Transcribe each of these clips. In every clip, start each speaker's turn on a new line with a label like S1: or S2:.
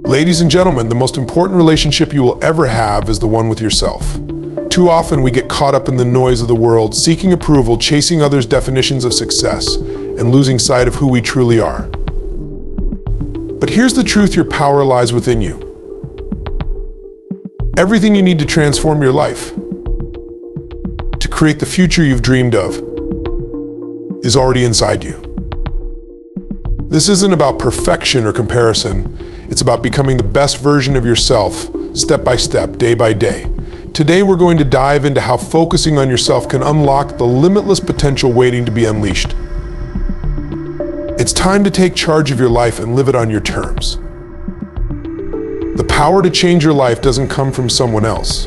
S1: Ladies and gentlemen, the most important relationship you will ever have is the one with yourself. Too often we get caught up in the noise of the world, seeking approval, chasing others' definitions of success, and losing sight of who we truly are. But here's the truth: your power lies within you. Everything you need to transform your life, to create the future you've dreamed of, is already inside you. This isn't about perfection or comparison. It's about becoming the best version of yourself, step by step, day by day. Today we're going to dive into how focusing on yourself can unlock the limitless potential waiting to be unleashed. It's time to take charge of your life and live it on your terms. The power to change your life doesn't come from someone else.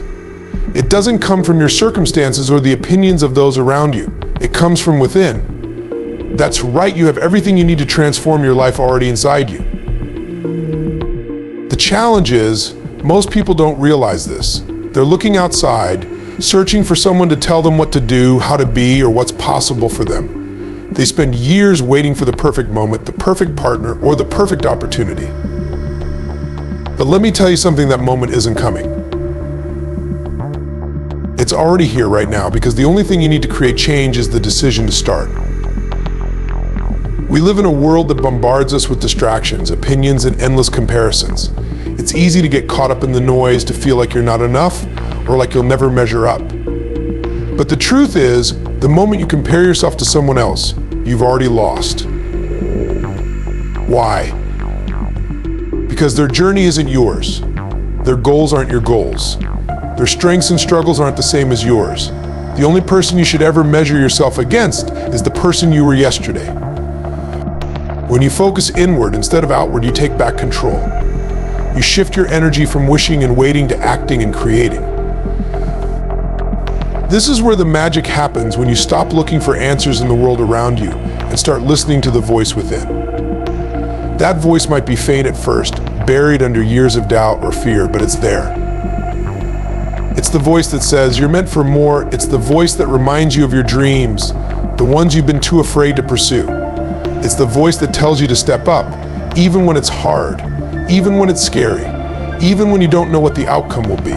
S1: It doesn't come from your circumstances or the opinions of those around you. It comes from within. That's right, you have everything you need to transform your life already inside you. The challenge is, most people don't realize this. They're looking outside, searching for someone to tell them what to do, how to be, or what's possible for them. They spend years waiting for the perfect moment, the perfect partner, or the perfect opportunity. But let me tell you something: that moment isn't coming. It's already here right now, because the only thing you need to create change is the decision to start. We live in a world that bombards us with distractions, opinions, and endless comparisons. It's easy to get caught up in the noise, to feel like you're not enough, or like you'll never measure up. But the truth is, the moment you compare yourself to someone else, you've already lost. Why? Because their journey isn't yours. Their goals aren't your goals. Their strengths and struggles aren't the same as yours. The only person you should ever measure yourself against is the person you were yesterday. When you focus inward instead of outward, you take back control. You shift your energy from wishing and waiting to acting and creating. This is where the magic happens, when you stop looking for answers in the world around you and start listening to the voice within. That voice might be faint at first, buried under years of doubt or fear, but it's there. It's the voice that says you're meant for more. It's the voice that reminds you of your dreams, the ones you've been too afraid to pursue. It's the voice that tells you to step up, even when it's hard, even when it's scary, even when you don't know what the outcome will be.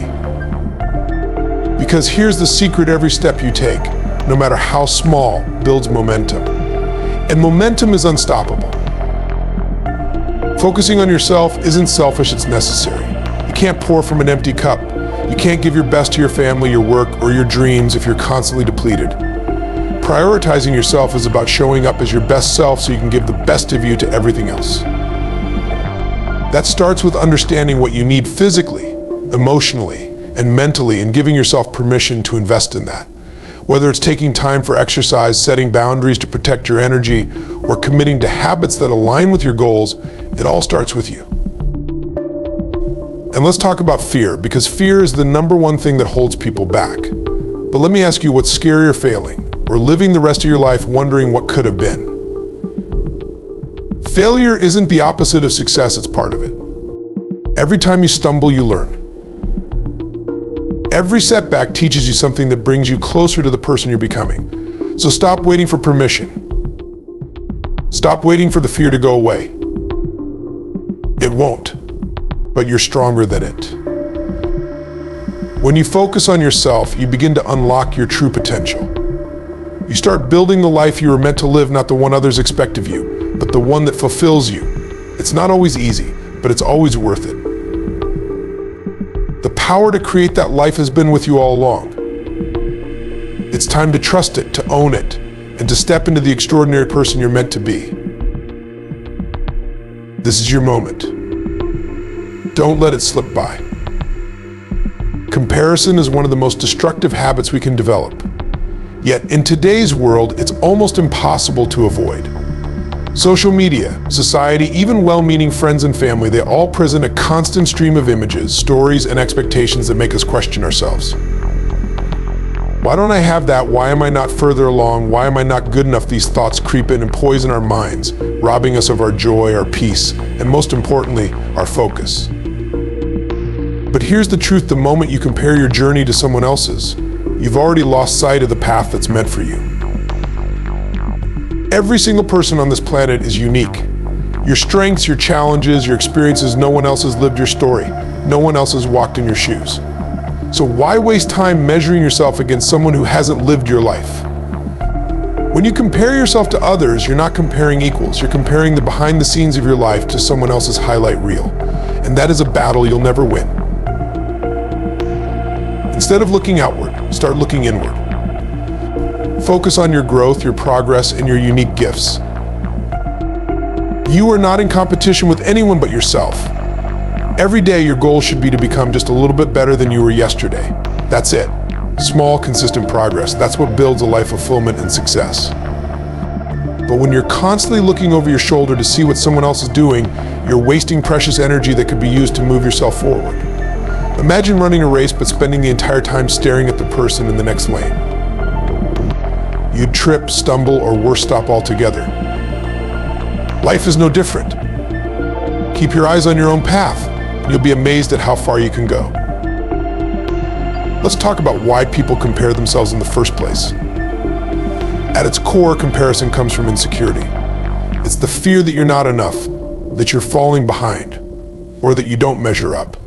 S1: Because here's the secret: every step you take, no matter how small, builds momentum. And momentum is unstoppable. Focusing on yourself isn't selfish, it's necessary. You can't pour from an empty cup. You can't give your best to your family, your work, or your dreams if you're constantly depleted. Prioritizing yourself is about showing up as your best self so you can give the best of you to everything else. That starts with understanding what you need physically, emotionally, and mentally, and giving yourself permission to invest in that. Whether it's taking time for exercise, setting boundaries to protect your energy, or committing to habits that align with your goals, it all starts with you. And let's talk about fear, because fear is the number one thing that holds people back. But let me ask you, what's scarier: failing, or living the rest of your life wondering what could have been? Failure isn't the opposite of success, it's part of it. Every time you stumble, you learn. Every setback teaches you something that brings you closer to the person you're becoming. So stop waiting for permission. Stop waiting for the fear to go away. It won't, but you're stronger than it. When you focus on yourself, you begin to unlock your true potential. You start building the life you were meant to live, not the one others expect of you, but the one that fulfills you. It's not always easy, but it's always worth it. The power to create that life has been with you all along. It's time to trust it, to own it, and to step into the extraordinary person you're meant to be. This is your moment. Don't let it slip by. Comparison is one of the most destructive habits we can develop. Yet in today's world, it's almost impossible to avoid. Social media, society, even well-meaning friends and family, they all present a constant stream of images, stories, and expectations that make us question ourselves. Why don't I have that? Why am I not further along? Why am I not good enough? These thoughts creep in and poison our minds, robbing us of our joy, our peace, and most importantly, our focus. But here's the truth: the moment you compare your journey to someone else's, you've already lost sight of the path that's meant for you. Every single person on this planet is unique. Your strengths, your challenges, your experiences, no one else has lived your story. No one else has walked in your shoes. So why waste time measuring yourself against someone who hasn't lived your life? When you compare yourself to others, you're not comparing equals. You're comparing the behind the scenes of your life to someone else's highlight reel. And that is a battle you'll never win. Instead of looking outward, start looking inward. Focus on your growth, your progress, and your unique gifts. You are not in competition with anyone but yourself. Every day, your goal should be to become just a little bit better than you were yesterday. That's it. Small, consistent progress. That's what builds a life of fulfillment and success. But when you're constantly looking over your shoulder to see what someone else is doing, you're wasting precious energy that could be used to move yourself forward. Imagine running a race but spending the entire time staring at the person in the next lane. You'd trip, stumble, or worse, stop altogether. Life is no different. Keep your eyes on your own path, and you'll be amazed at how far you can go. Let's talk about why people compare themselves in the first place. At its core, comparison comes from insecurity. It's the fear that you're not enough, that you're falling behind, or that you don't measure up.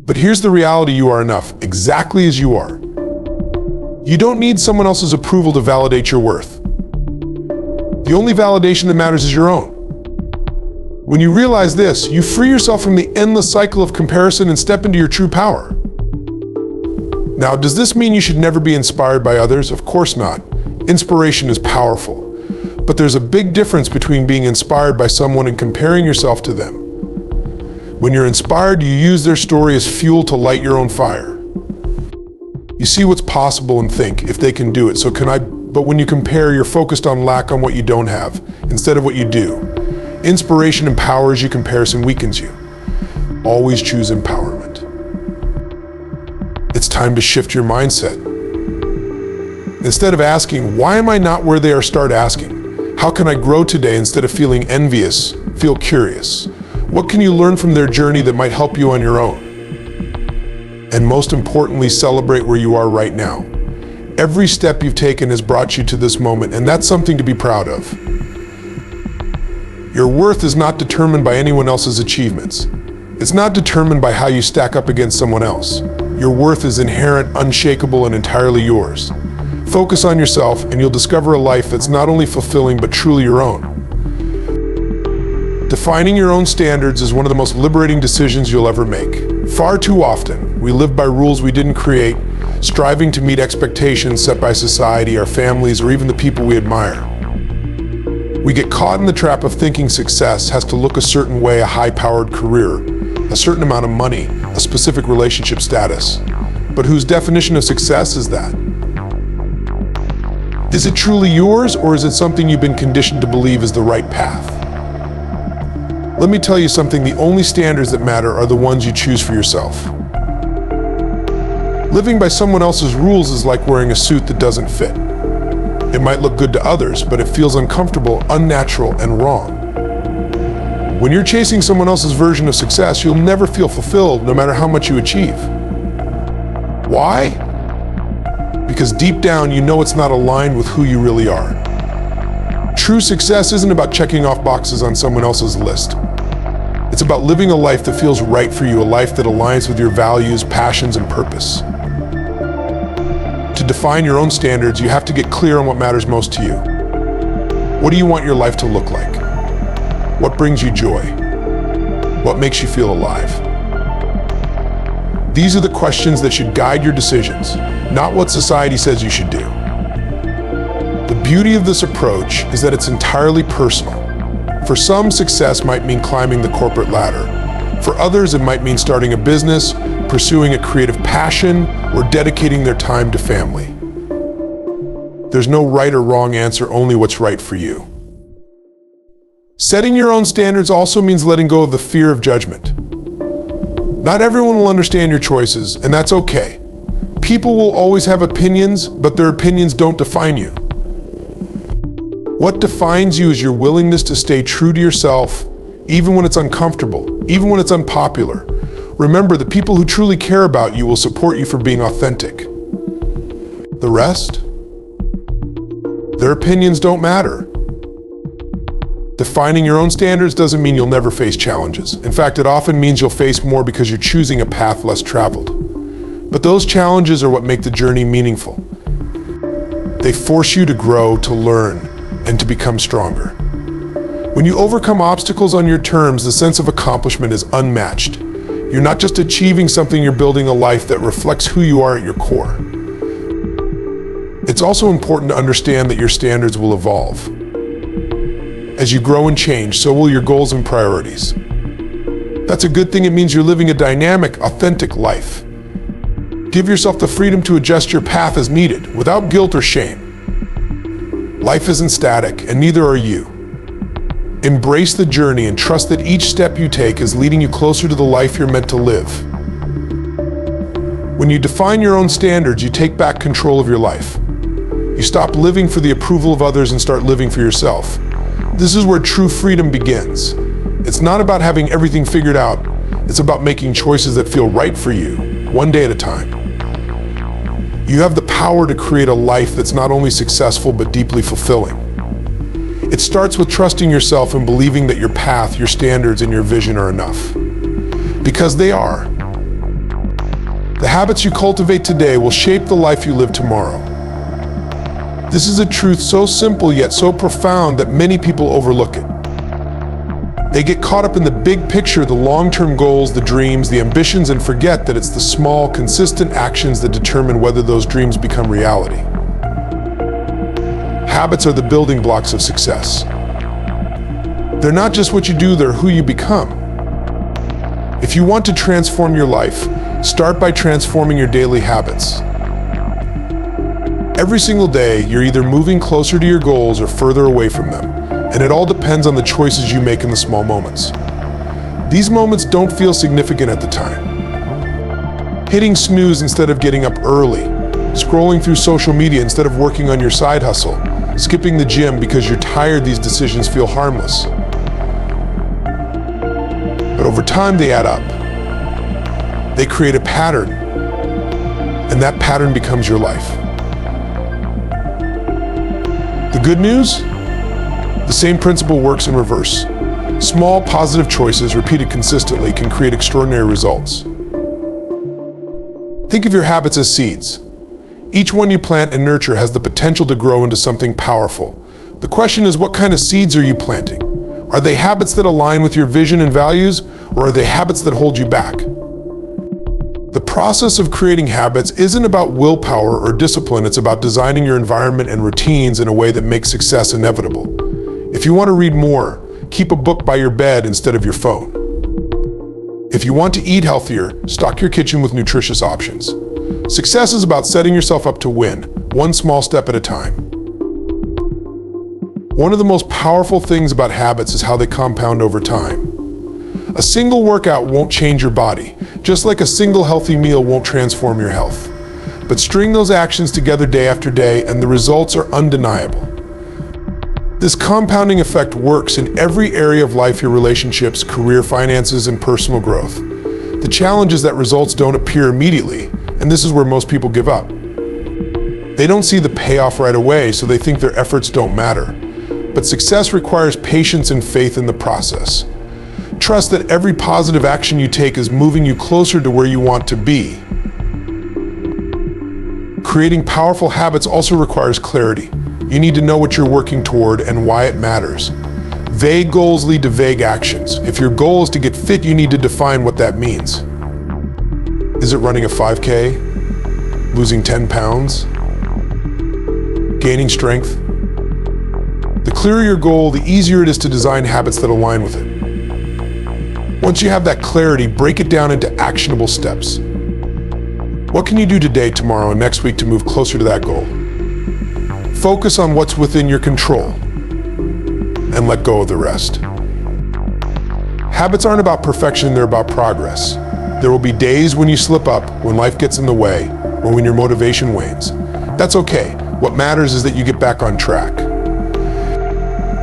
S1: But here's the reality: you are enough, exactly as you are. You don't need someone else's approval to validate your worth. The only validation that matters is your own. When you realize this, you free yourself from the endless cycle of comparison and step into your true power. Now, does this mean you should never be inspired by others? Of course not. Inspiration is powerful. But there's a big difference between being inspired by someone and comparing yourself to them. When you're inspired, you use their story as fuel to light your own fire. You see what's possible and think, if they can do it, so can I. But when you compare, you're focused on lack, on what you don't have, instead of what you do. Inspiration empowers you, comparison weakens you. Always choose empowerment. It's time to shift your mindset. Instead of asking, why am I not where they are, start asking, how can I grow today? Instead of feeling envious, feel curious. What can you learn from their journey that might help you on your own? And most importantly, celebrate where you are right now. Every step you've taken has brought you to this moment, and that's something to be proud of. Your worth is not determined by anyone else's achievements. It's not determined by how you stack up against someone else. Your worth is inherent, unshakable, and entirely yours. Focus on yourself, and you'll discover a life that's not only fulfilling, but truly your own. Defining your own standards is one of the most liberating decisions you'll ever make. Far too often, we live by rules we didn't create, striving to meet expectations set by society, our families, or even the people we admire. We get caught in the trap of thinking success has to look a certain way: a high-powered career, a certain amount of money, a specific relationship status. But whose definition of success is that? Is it truly yours, or is it something you've been conditioned to believe is the right path? Let me tell you something: the only standards that matter are the ones you choose for yourself. Living by someone else's rules is like wearing a suit that doesn't fit. It might look good to others, but it feels uncomfortable, unnatural, and wrong. When you're chasing someone else's version of success, you'll never feel fulfilled, no matter how much you achieve. Why? Because deep down, you know it's not aligned with who you really are. True success isn't about checking off boxes on someone else's list. It's about living a life that feels right for you, a life that aligns with your values, passions, and purpose. To define your own standards, you have to get clear on what matters most to you. What do you want your life to look like? What brings you joy? What makes you feel alive? These are the questions that should guide your decisions, not what society says you should do. The beauty of this approach is that it's entirely personal. For some, success might mean climbing the corporate ladder. For others, it might mean starting a business, pursuing a creative passion, or dedicating their time to family. There's no right or wrong answer, only what's right for you. Setting your own standards also means letting go of the fear of judgment. Not everyone will understand your choices, and that's okay. People will always have opinions, but their opinions don't define you. What defines you is your willingness to stay true to yourself, even when it's uncomfortable, even when it's unpopular. Remember, the people who truly care about you will support you for being authentic. The rest? Their opinions don't matter. Defining your own standards doesn't mean you'll never face challenges. In fact, it often means you'll face more because you're choosing a path less traveled. But those challenges are what make the journey meaningful. They force you to grow, to learn, and to become stronger. When you overcome obstacles on your terms, the sense of accomplishment is unmatched. You're not just achieving something, you're building a life that reflects who you are at your core. It's also important to understand that your standards will evolve. As you grow and change, so will your goals and priorities. That's a good thing. It means you're living a dynamic, authentic life. Give yourself the freedom to adjust your path as needed, without guilt or shame. Life isn't static, and neither are you. Embrace the journey and trust that each step you take is leading you closer to the life you're meant to live. When you define your own standards, you take back control of your life. You stop living for the approval of others and start living for yourself. This is where true freedom begins. It's not about having everything figured out. It's about making choices that feel right for you, one day at a time. You have the power to create a life that's not only successful, but deeply fulfilling. It starts with trusting yourself and believing that your path, your standards, and your vision are enough. Because they are. The habits you cultivate today will shape the life you live tomorrow. This is a truth so simple yet so profound that many people overlook it. They get caught up in the big picture, the long-term goals, the dreams, the ambitions, and forget that it's the small, consistent actions that determine whether those dreams become reality. Habits are the building blocks of success. They're not just what you do, they're who you become. If you want to transform your life, start by transforming your daily habits. Every single day, you're either moving closer to your goals or further away from them, and it all depends on the choices you make in the small moments. These moments don't feel significant at the time. Hitting snooze instead of getting up early, scrolling through social media instead of working on your side hustle, skipping the gym because you're tired, these decisions feel harmless. But over time, they add up. They create a pattern, and that pattern becomes your life. The good news? The same principle works in reverse. Small, positive choices repeated consistently can create extraordinary results. Think of your habits as seeds. Each one you plant and nurture has the potential to grow into something powerful. The question is, what kind of seeds are you planting? Are they habits that align with your vision and values, or are they habits that hold you back? The process of creating habits isn't about willpower or discipline, it's about designing your environment and routines in a way that makes success inevitable. If you want to read more, keep a book by your bed instead of your phone. If you want to eat healthier, stock your kitchen with nutritious options. Success is about setting yourself up to win, one small step at a time. One of the most powerful things about habits is how they compound over time. A single workout won't change your body, just like a single healthy meal won't transform your health. But string those actions together day after day, and the results are undeniable. This compounding effect works in every area of life: your relationships, career, finances, and personal growth. The challenge is that results don't appear immediately, and this is where most people give up. They don't see the payoff right away, so they think their efforts don't matter. But success requires patience and faith in the process. Trust that every positive action you take is moving you closer to where you want to be. Creating powerful habits also requires clarity. You need to know what you're working toward and why it matters. Vague goals lead to vague actions. If your goal is to get fit, you need to define what that means. Is it running a 5K? Losing 10 pounds? Gaining strength? The clearer your goal, the easier it is to design habits that align with it. Once you have that clarity, break it down into actionable steps. What can you do today, tomorrow, and next week to move closer to that goal? Focus on what's within your control and let go of the rest. Habits aren't about perfection, they're about progress. There will be days when you slip up, when life gets in the way, or when your motivation wanes. That's okay. What matters is that you get back on track.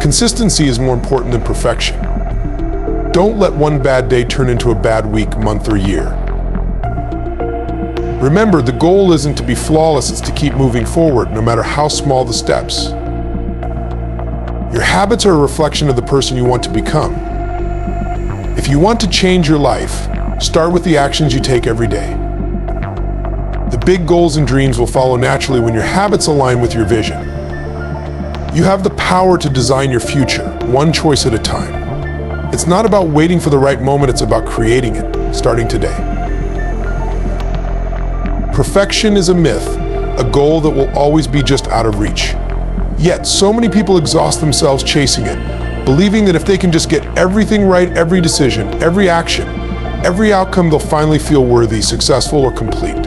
S1: Consistency is more important than perfection. Don't let one bad day turn into a bad week, month, or year. Remember, the goal isn't to be flawless, it's to keep moving forward, no matter how small the steps. Your habits are a reflection of the person you want to become. If you want to change your life, start with the actions you take every day. The big goals and dreams will follow naturally when your habits align with your vision. You have the power to design your future, one choice at a time. It's not about waiting for the right moment, it's about creating it, starting today. Perfection is a myth, a goal that will always be just out of reach. Yet, so many people exhaust themselves chasing it, believing that if they can just get everything right, every decision, every action, every outcome, they'll finally feel worthy, successful, or complete.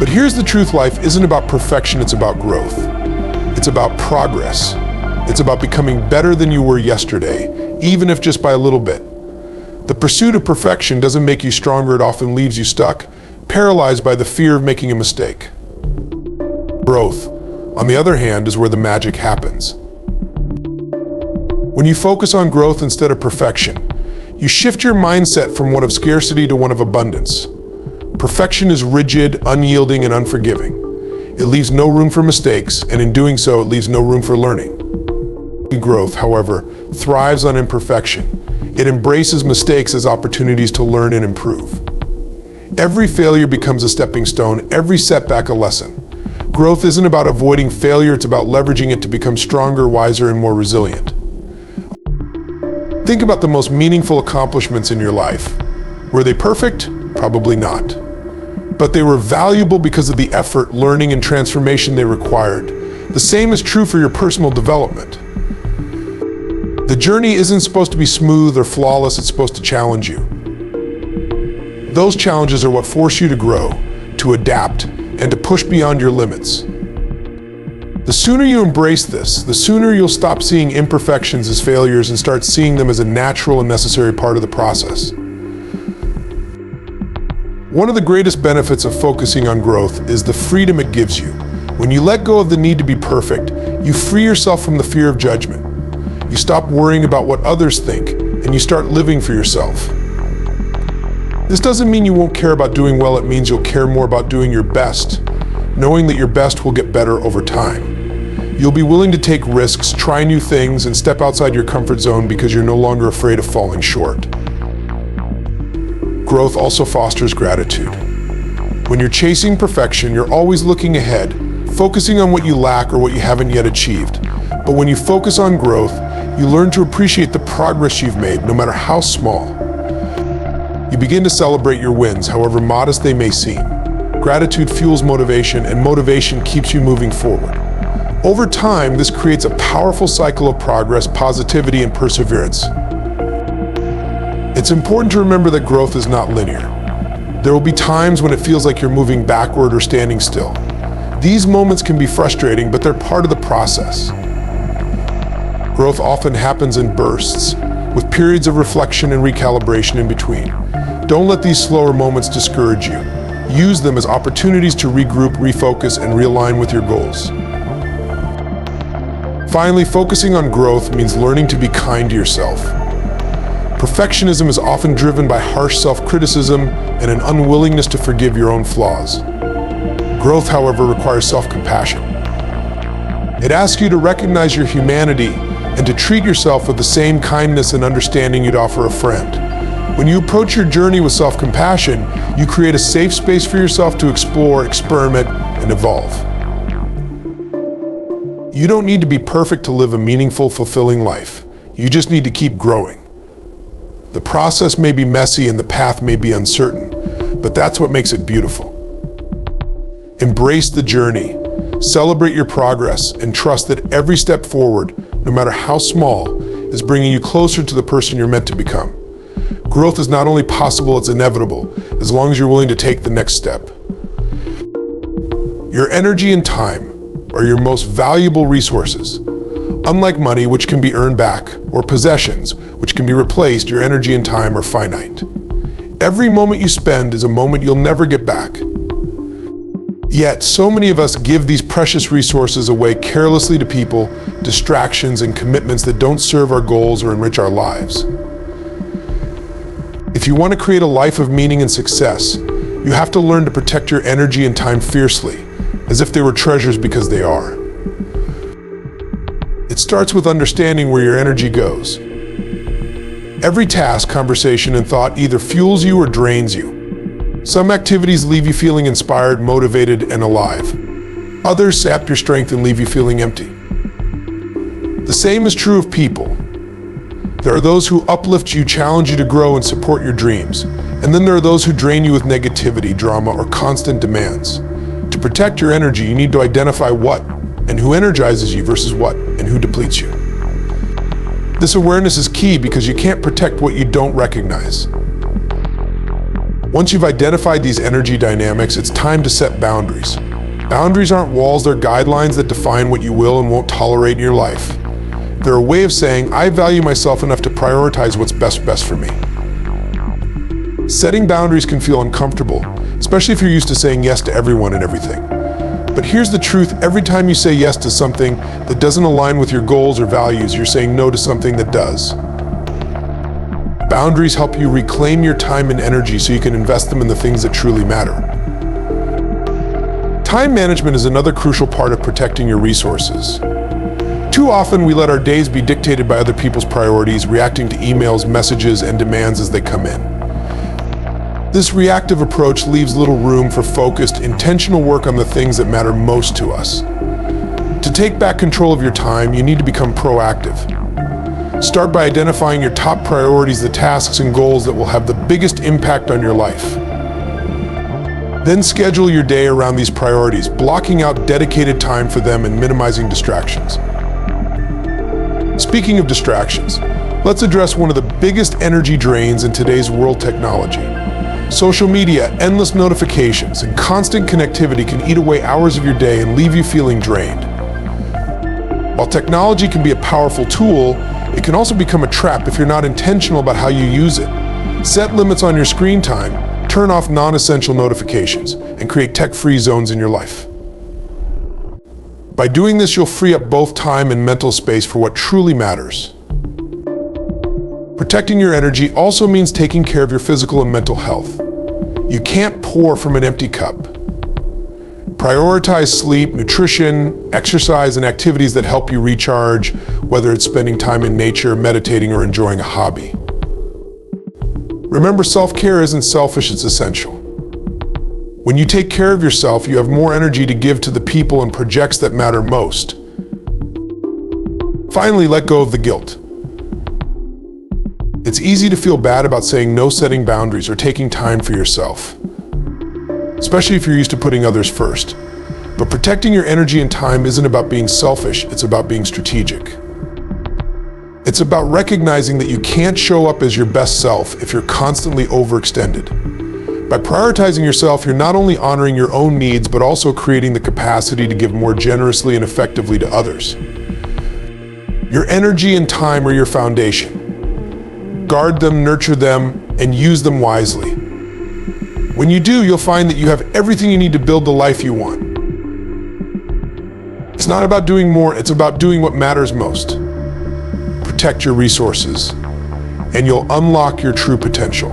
S1: But here's the truth: life isn't about perfection, it's about growth. It's about progress. It's about becoming better than you were yesterday, even if just by a little bit. The pursuit of perfection doesn't make you stronger, it often leaves you stuck, paralyzed by the fear of making a mistake. Growth, on the other hand, is where the magic happens. When you focus on growth instead of perfection, you shift your mindset from one of scarcity to one of abundance. Perfection is rigid, unyielding, and unforgiving. It leaves no room for mistakes, and in doing so, it leaves no room for learning. Growth, however, thrives on imperfection. It embraces mistakes as opportunities to learn and improve. Every failure becomes a stepping stone, every setback a lesson. Growth isn't about avoiding failure, it's about leveraging it to become stronger, wiser, and more resilient. Think about the most meaningful accomplishments in your life. Were they perfect? Probably not. But they were valuable because of the effort, learning, and transformation they required. The same is true for your personal development. The journey isn't supposed to be smooth or flawless, it's supposed to challenge you. Those challenges are what force you to grow, to adapt, and to push beyond your limits. The sooner you embrace this, the sooner you'll stop seeing imperfections as failures and start seeing them as a natural and necessary part of the process. One of the greatest benefits of focusing on growth is the freedom it gives you. When you let go of the need to be perfect, you free yourself from the fear of judgment. You stop worrying about what others think, and you start living for yourself. This doesn't mean you won't care about doing well, it means you'll care more about doing your best, knowing that your best will get better over time. You'll be willing to take risks, try new things, and step outside your comfort zone because you're no longer afraid of falling short. Growth also fosters gratitude. When you're chasing perfection, you're always looking ahead, focusing on what you lack or what you haven't yet achieved. But when you focus on growth, you learn to appreciate the progress you've made, no matter how small. You begin to celebrate your wins, however modest they may seem. Gratitude fuels motivation, and motivation keeps you moving forward. Over time, this creates a powerful cycle of progress, positivity, and perseverance. It's important to remember that growth is not linear. There will be times when it feels like you're moving backward or standing still. These moments can be frustrating, but they're part of the process. Growth often happens in bursts, with periods of reflection and recalibration in between. Don't let these slower moments discourage you. Use them as opportunities to regroup, refocus, and realign with your goals. Finally, focusing on growth means learning to be kind to yourself. Perfectionism is often driven by harsh self-criticism and an unwillingness to forgive your own flaws. Growth, however, requires self-compassion. It asks you to recognize your humanity and to treat yourself with the same kindness and understanding you'd offer a friend. When you approach your journey with self-compassion, you create a safe space for yourself to explore, experiment, and evolve. You don't need to be perfect to live a meaningful, fulfilling life. You just need to keep growing. The process may be messy and the path may be uncertain, but that's what makes it beautiful. Embrace the journey, celebrate your progress, and trust that every step forward, no matter how small, is bringing you closer to the person you're meant to become. Growth is not only possible, it's inevitable, as long as you're willing to take the next step. Your energy and time are your most valuable resources. Unlike money, which can be earned back, or possessions, which can be replaced, your energy and time are finite. Every moment you spend is a moment you'll never get back. Yet, so many of us give these precious resources away carelessly to people, distractions, and commitments that don't serve our goals or enrich our lives. If you want to create a life of meaning and success, you have to learn to protect your energy and time fiercely, as if they were treasures, because they are. It's It starts with understanding where your energy goes. Every task, conversation, and thought either fuels you or drains you. Some activities leave you feeling inspired, motivated, and alive. Others sap your strength and leave you feeling empty. The same is true of people. There are those who uplift you, challenge you to grow, and support your dreams. And then there are those who drain you with negativity, drama, or constant demands. To protect your energy, you need to identify what and who energizes you versus what and who depletes you. This awareness is key because you can't protect what you don't recognize. Once you've identified these energy dynamics, it's time to set boundaries. Boundaries aren't walls, they're guidelines that define what you will and won't tolerate in your life. They're a way of saying, I value myself enough to prioritize what's best for me. Setting boundaries can feel uncomfortable, especially if you're used to saying yes to everyone and everything. But here's the truth, every time you say yes to something that doesn't align with your goals or values, you're saying no to something that does. Boundaries help you reclaim your time and energy so you can invest them in the things that truly matter. Time management is another crucial part of protecting your resources. Too often we let our days be dictated by other people's priorities, reacting to emails, messages, and demands as they come in. This reactive approach leaves little room for focused, intentional work on the things that matter most to us. To take back control of your time, you need to become proactive. Start by identifying your top priorities, the tasks and goals that will have the biggest impact on your life. Then schedule your day around these priorities, blocking out dedicated time for them and minimizing distractions. Speaking of distractions, let's address one of the biggest energy drains in today's world: technology. Social media, endless notifications, and constant connectivity can eat away hours of your day and leave you feeling drained. While technology can be a powerful tool, it can also become a trap if you're not intentional about how you use it. Set limits on your screen time, turn off non-essential notifications, and create tech-free zones in your life. By doing this, you'll free up both time and mental space for what truly matters. Protecting your energy also means taking care of your physical and mental health. You can't pour from an empty cup. Prioritize sleep, nutrition, exercise, and activities that help you recharge, whether it's spending time in nature, meditating, or enjoying a hobby. Remember, self-care isn't selfish, it's essential. When you take care of yourself, you have more energy to give to the people and projects that matter most. Finally, let go of the guilt. It's easy to feel bad about saying no, setting boundaries, or taking time for yourself, especially if you're used to putting others first. But protecting your energy and time isn't about being selfish, it's about being strategic. It's about recognizing that you can't show up as your best self if you're constantly overextended. By prioritizing yourself, you're not only honoring your own needs, but also creating the capacity to give more generously and effectively to others. Your energy and time are your foundation. Guard them, nurture them, and use them wisely. When you do, you'll find that you have everything you need to build the life you want. It's not about doing more, it's about doing what matters most. Protect your resources, and you'll unlock your true potential.